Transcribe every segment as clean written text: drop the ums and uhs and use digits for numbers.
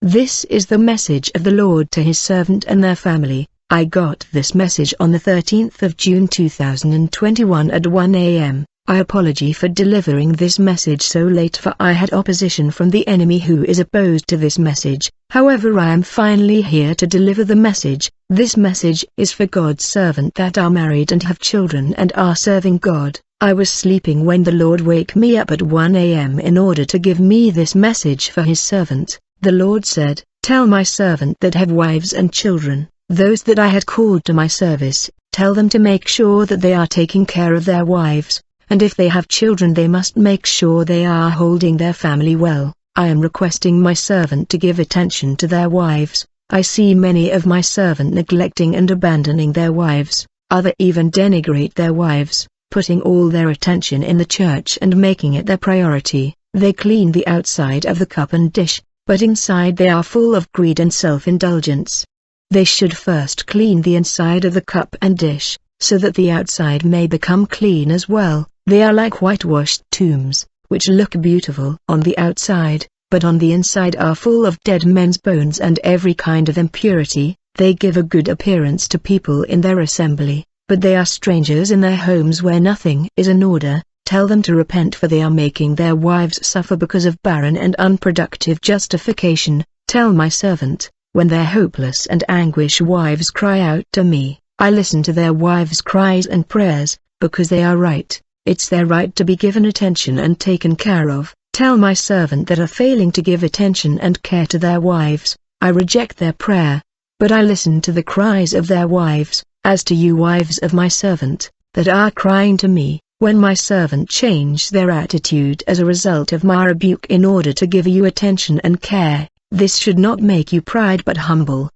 This is the message of the Lord to his servant and their family. I got this message on the 13th of June 2021 at 1 a.m. I apologize for delivering this message so late, for I had opposition from the enemy who is opposed to this message. However, I am finally here to deliver the message. This message is for God's servant that are married and have children and are serving God. I was sleeping when the Lord wake me up at 1 a.m. in order to give me this message for his servant. The Lord said, "Tell my servant that have wives and children, those that I had called to my service, tell them to make sure that they are taking care of their wives, and if they have children they must make sure they are holding their family well. I am requesting my servant to give attention to their wives. I see many of my servant neglecting and abandoning their wives, others even denigrate their wives, putting all their attention in the church and making it their priority. They clean the outside of the cup and dish, but inside they are full of greed and self-indulgence. They should first clean the inside of the cup and dish, so that the outside may become clean as well. They are like whitewashed tombs, which look beautiful on the outside, but on the inside are full of dead men's bones and every kind of impurity. They give a good appearance to people in their assembly, but they are strangers in their homes where nothing is in order. Tell them to repent, for they are making their wives suffer because of barren and unproductive justification. Tell my servant, when their hopeless and anguish wives cry out to me, I listen to their wives' cries and prayers, because they are right. It's their right to be given attention and taken care of. Tell my servant that are failing to give attention and care to their wives, I reject their prayer, but I listen to the cries of their wives. As to you wives of my servant, that are crying to me, when my servant change their attitude as a result of my rebuke in order to give you attention and care, this should not make you proud but humble.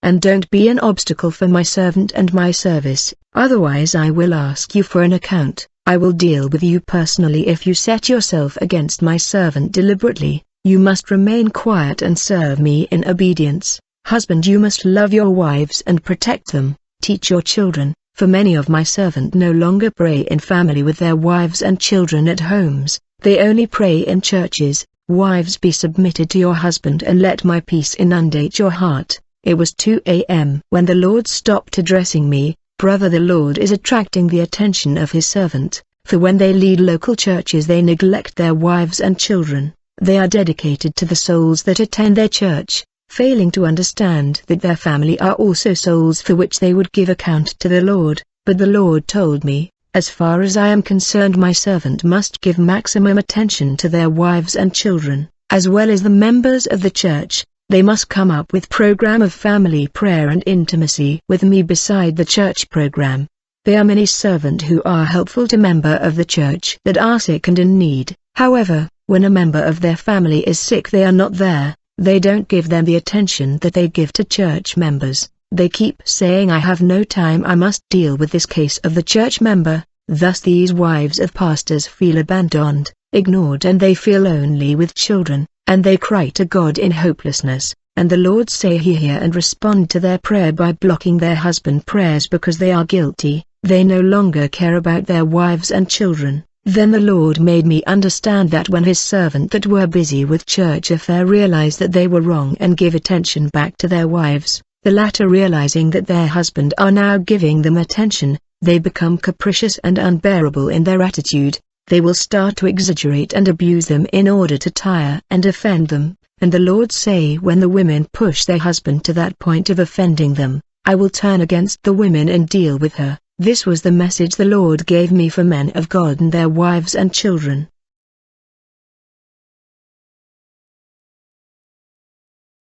And don't be an obstacle for my servant and my service, otherwise I will ask you for an account. I will deal with you personally if you set yourself against my servant deliberately. You must remain quiet and serve me in obedience. Husband, you must love your wives and protect them. Teach your children, for many of my servant no longer pray in family with their wives and children at homes, they only pray in churches. Wives, be submitted to your husband and let my peace inundate your heart. It was 2 a.m. when the Lord stopped addressing me. Brother, the Lord is attracting the attention of his servant, for when they lead local churches they neglect their wives and children. They are dedicated to the souls that attend their church, failing to understand that their family are also souls for which they would give account to the Lord. But the Lord told me, as far as I am concerned, my servant must give maximum attention to their wives and children, as well as the members of the church. They must come up with program of family prayer and intimacy with me beside the church program. There are many servants who are helpful to member of the church that are sick and in need. However, when a member of their family is sick they are not there. They don't give them the attention that they give to church members. They keep saying, I have no time, I must deal with this case of the church member. Thus these wives of pastors feel abandoned, ignored, and they feel lonely with children, and they cry to God in hopelessness, and the Lord say He hear and respond to their prayer by blocking their husband prayers because they are guilty. They no longer care about their wives and children. Then the Lord made me understand that when his servant that were busy with church affair realized that they were wrong and give attention back to their wives, the latter realizing that their husband are now giving them attention, they become capricious and unbearable in their attitude. They will start to exaggerate and abuse them in order to tire and offend them. And the Lord say, when the women push their husband to that point of offending them, I will turn against the women and deal with her. This was the message the Lord gave me for men of God and their wives and children.